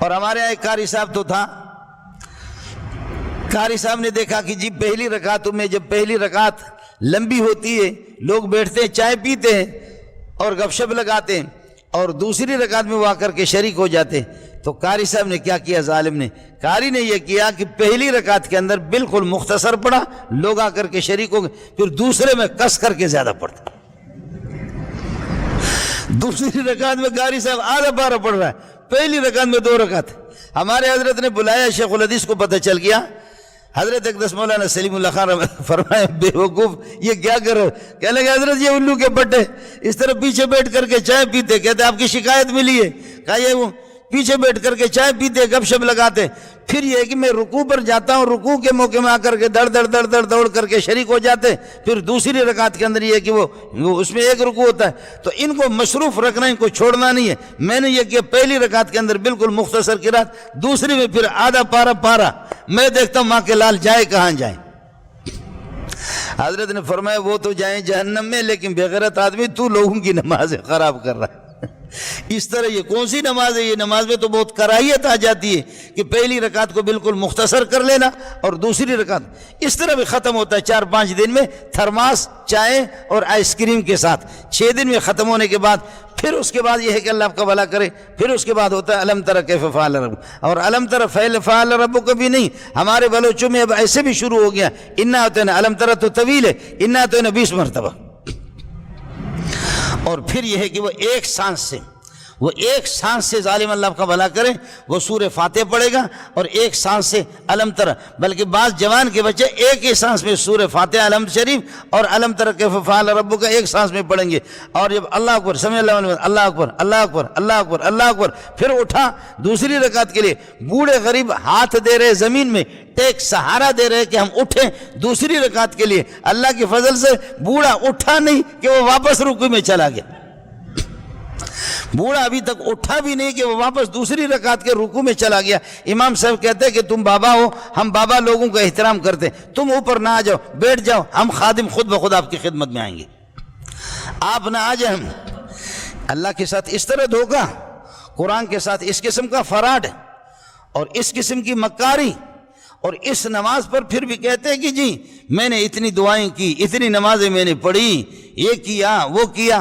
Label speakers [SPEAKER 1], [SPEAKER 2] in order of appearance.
[SPEAKER 1] اور ہمارے یہاں ایک قاری صاحب تو تھا، قاری صاحب نے دیکھا کہ جی پہلی رکعتوں میں جب پہلی رکعت لمبی ہوتی ہے، لوگ بیٹھتے ہیں، چائے پیتے ہیں اور گپ شپ لگاتے ہیں، اور دوسری رکعت میں وہ آ کر کے شریک ہو جاتے ہیں۔ تو قاری صاحب نے کیا کیا، ظالم نے، قاری نے یہ کیا کہ پہلی رکعت کے اندر بالکل مختصر پڑھا، لوگ آ کر کے شریک ہو گئے، پھر دوسرے میں کس کر کے زیادہ پڑھتا۔ دوسری رکعت میں قاری صاحب آدھا پارہ پڑھ رہا ہے، پہلی رکعت میں 2 رکعت۔ ہمارے حضرت نے بلایا، شیخ الحدیث کو پتہ چل گیا، حضرت اقدس مولانا سلیم اللہ خان فرمائے بے وقوف یہ کیا کر رہے ہو؟ کہنے لگے حضرت یہ الو کے پٹے اس طرح پیچھے بیٹھ کر کے چائے پیتے، کہتے آپ کی شکایت ملی ہے، کہا یہ وہ پیچھے بیٹھ کر کے چائے پیتے گپ شپ لگاتے، پھر یہ کہ میں رکوع پر جاتا ہوں، رکوع کے موقع میں آ کر کے دڑ دڑ دڑ دڑ دوڑ کر کے شریک ہو جاتے، پھر دوسری رکعت کے اندر یہ کہ وہ اس میں 1 رکوع ہوتا ہے، تو ان کو مصروف رکھنا، ان کو چھوڑنا نہیں ہے۔ میں نے یہ کہ پہلی رکعت کے اندر بالکل مختصر قرات، دوسری میں پھر آدھا پارہ، میں دیکھتا ہوں ماں کے لال جائے کہاں جائیں۔ حضرت نے فرمایا وہ تو جائیں جہنم میں، لیکن بے غیرت آدمی تو لوگوں کی نماز خراب کر رہا ہے۔ اس طرح یہ کون سی نماز ہے؟ یہ نماز میں تو بہت کراہیت آ جاتی ہے کہ پہلی رکعت کو بالکل مختصر کر لینا اور دوسری رکعت اس طرح بھی ختم ہوتا ہے 4-5 دن میں، تھرماس چائے اور آئس کریم کے ساتھ، 6 دن میں ختم ہونے کے بعد پھر اس کے بعد یہ ہے کہ اللہ آپ کا بھلا کرے، پھر اس کے بعد ہوتا ہے الم تر کیف فعل ربک، اور الم تر فعل ربک کبھی نہیں، ہمارے بلوچوں میں اب ایسے بھی شروع ہو گیا، انا ہوتے نا الم تر تو طویل ہے، انا تو نا 20 مرتبہ، اور پھر یہ ہے کہ وہ ایک سانس سے ظالم اللہ کا بھلا کرے وہ سورہ فاتح پڑھے گا، اور ایک سانس سے علم تر، بلکہ بعض جوان کے بچے ایک ہی سانس میں سورہ فاتح علم شریف اور علم تر کیف فعل ربک ایک سانس میں پڑھیں گے، اور جب اللہ اکبر سمع اللہ لمن حمدہ، اللہ اکبر اللہ اکبر اللہ اکبر اللہ اکبر، پھر اٹھا دوسری رکعت کے لیے، بوڑھے غریب ہاتھ دے رہے زمین میں، ٹیک سہارا دے رہے کہ ہم اٹھیں دوسری رکعت کے لیے، اللہ کے فضل سے بوڑھا اٹھا نہیں کہ وہ واپس رکوع میں چلا گیا، بوڑھا ابھی تک اٹھا بھی نہیں کہ وہ واپس دوسری رکعت کے رکوع میں چلا گیا۔ امام صاحب کہتے ہیں کہ تم بابا ہو، ہم بابا لوگوں کا احترام کرتے، تم اوپر نہ آ جاؤ، بیٹھ جاؤ، ہم خادم خود بخود آپ کی خدمت میں آئیں گے، آپ نہ آ جائیں۔ اللہ کے ساتھ اس طرح دھوکہ، قرآن کے ساتھ اس قسم کا فراڈ اور اس قسم کی مکاری، اور اس نماز پر پھر بھی کہتے ہیں کہ جی میں نے اتنی دعائیں کی، اتنی نمازیں میں نے پڑھی، یہ کیا وہ کیا۔